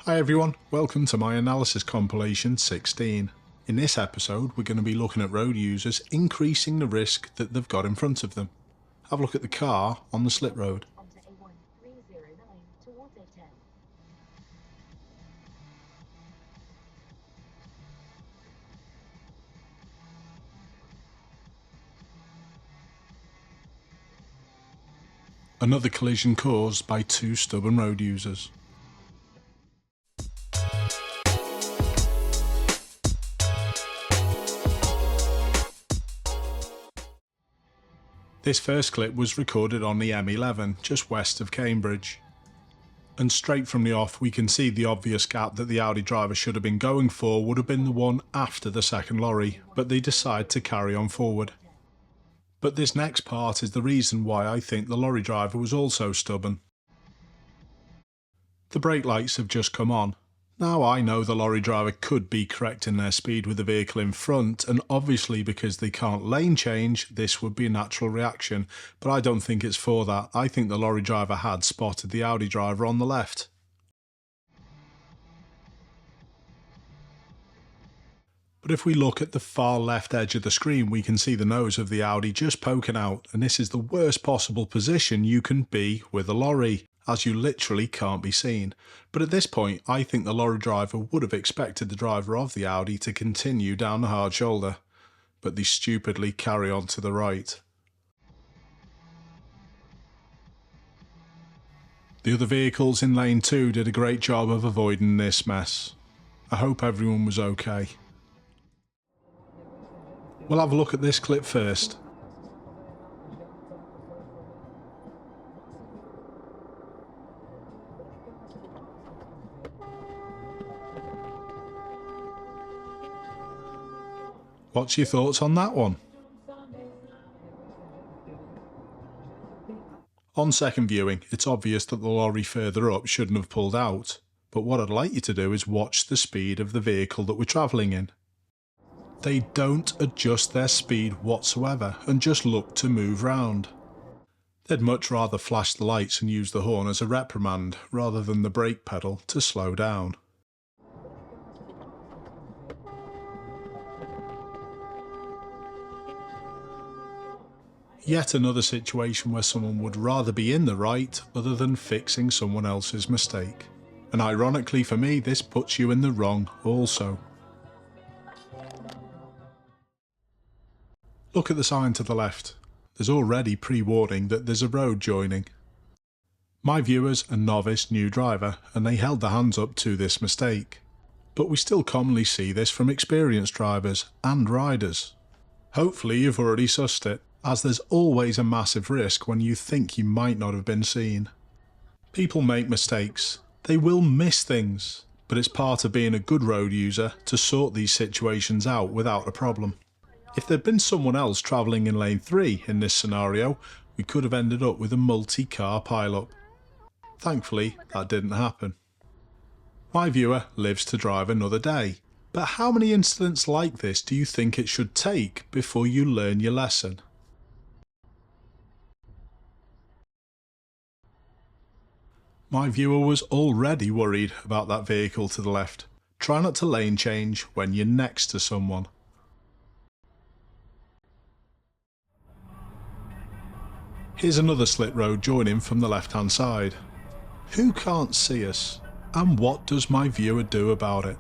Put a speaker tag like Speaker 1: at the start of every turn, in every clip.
Speaker 1: Hi everyone, welcome to my analysis compilation 16. In this episode we're going to be looking at road users increasing the risk that they've got in front of them. Have a look at the car on the slip road. Another collision caused by two stubborn road users. This first clip was recorded on the M11 just west of Cambridge. And straight from the off we can see the obvious gap that the Audi driver should have been going for would have been the one after the second lorry, but they decide to carry on forward. But this next part is the reason why I think the lorry driver was also stubborn. The brake lights have just come on. Now I know the lorry driver could be correcting their speed with the vehicle in front, and obviously because they can't lane change this would be a natural reaction, but I don't think it's for that. I think the lorry driver had spotted the Audi driver on the left. But if we look at the far left edge of the screen we can see the nose of the Audi just poking out, and this is the worst possible position you can be with a lorry, as you literally can't be seen. But at this point I think the lorry driver would have expected the driver of the Audi to continue down the hard shoulder, but they stupidly carry on to the right. The other vehicles in lane 2 did a great job of avoiding this mess. I hope everyone was okay. We'll have a look at this clip first. What's your thoughts on that one? On second viewing, it's obvious that the lorry further up shouldn't have pulled out, but what I'd like you to do is watch the speed of the vehicle that we're travelling in. They don't adjust their speed whatsoever and just look to move round. They'd much rather flash the lights and use the horn as a reprimand rather than the brake pedal to slow down. Yet another situation where someone would rather be in the right other than fixing someone else's mistake. And ironically for me, this puts you in the wrong also. Look at the sign to the left. There's already pre-warning that there's a road joining. My viewer's a novice new driver and they held their hands up to this mistake. But we still commonly see this from experienced drivers and riders. Hopefully you've already sussed it, as there's always a massive risk when you think you might not have been seen. People make mistakes. They will miss things, but it's part of being a good road user to sort these situations out without a problem. If there'd been someone else travelling in lane 3 in this scenario, we could have ended up with a multi-car pile-up. Thankfully, that didn't happen. My viewer lives to drive another day, but how many incidents like this do you think it should take before you learn your lesson? My viewer was already worried about that vehicle to the left. Try not to lane change when you're next to someone. Here's another slit road joining from the left hand side. Who can't see us? And what does my viewer do about it?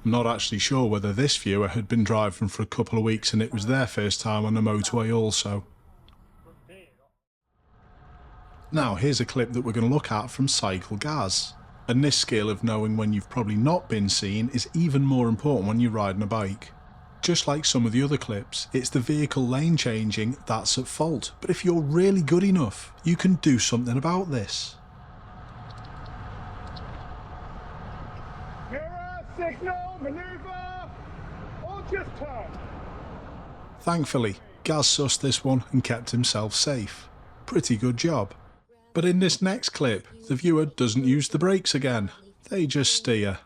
Speaker 1: I'm not actually sure whether this viewer had been driving for a couple of weeks and it was their first time on the motorway also. Now here's a clip that we're going to look at from Cyclist. And this skill of knowing when you've probably not been seen is even more important when you're riding a bike. Just like some of the other clips, it's the vehicle lane changing that's at fault, but if you're really good enough, you can do something about this.
Speaker 2: Mirror, signal, manoeuvre, or just turn.
Speaker 1: Thankfully, Gaz sussed this one and kept himself safe. Pretty good job. But in this next clip, the viewer doesn't use the brakes again, they just steer.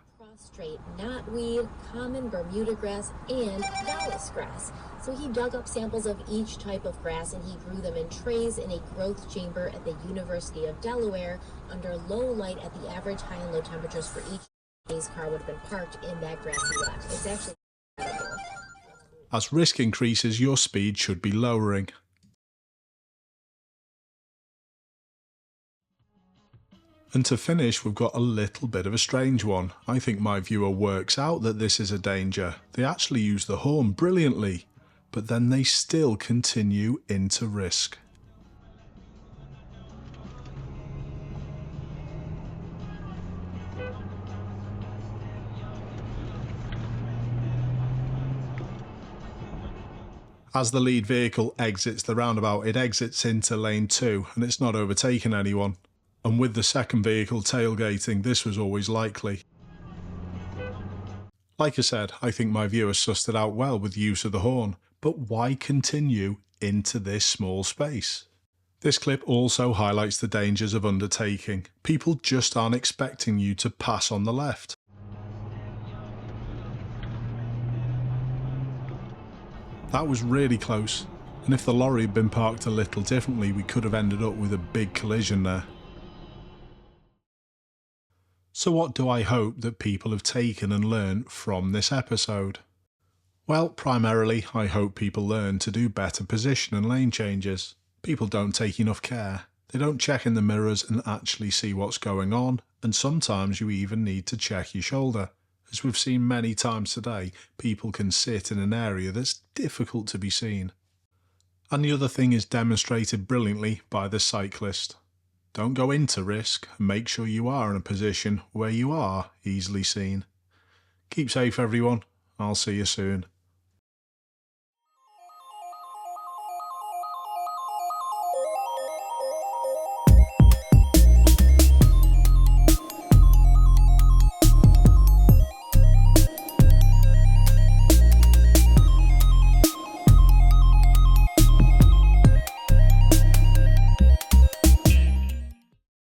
Speaker 3: straight knotweed, common Bermuda grass, and Dallas grass. So he dug up samples of each type of grass and he grew them in trays in a growth chamber at the University of Delaware under low light at the average high and low temperatures for each. His car would have been parked in that grassy lot. It's actually incredible.
Speaker 1: As risk increases, your speed should be lowering. And to finish, we've got a little bit of a strange one. I think my viewer works out that this is a danger. They actually use the horn brilliantly, but then they still continue into risk. As the lead vehicle exits the roundabout, it exits into lane 2 and it's not overtaking anyone. And with the second vehicle tailgating, this was always likely. Like I said, I think my viewer sussed it out well with use of the horn, but why continue into this small space? This clip also highlights the dangers of undertaking. People just aren't expecting you to pass on the left. That was really close, and if the lorry had been parked a little differently, we could have ended up with a big collision there. So what do I hope that people have taken and learned from this episode? Well, primarily, I hope people learn to do better position and lane changes. People don't take enough care. They don't check in the mirrors and actually see what's going on, and sometimes you even need to check your shoulder. As we've seen many times today, people can sit in an area that's difficult to be seen. And the other thing is demonstrated brilliantly by the cyclist. Don't go into risk and make sure you are in a position where you are easily seen. Keep safe everyone, I'll see you soon.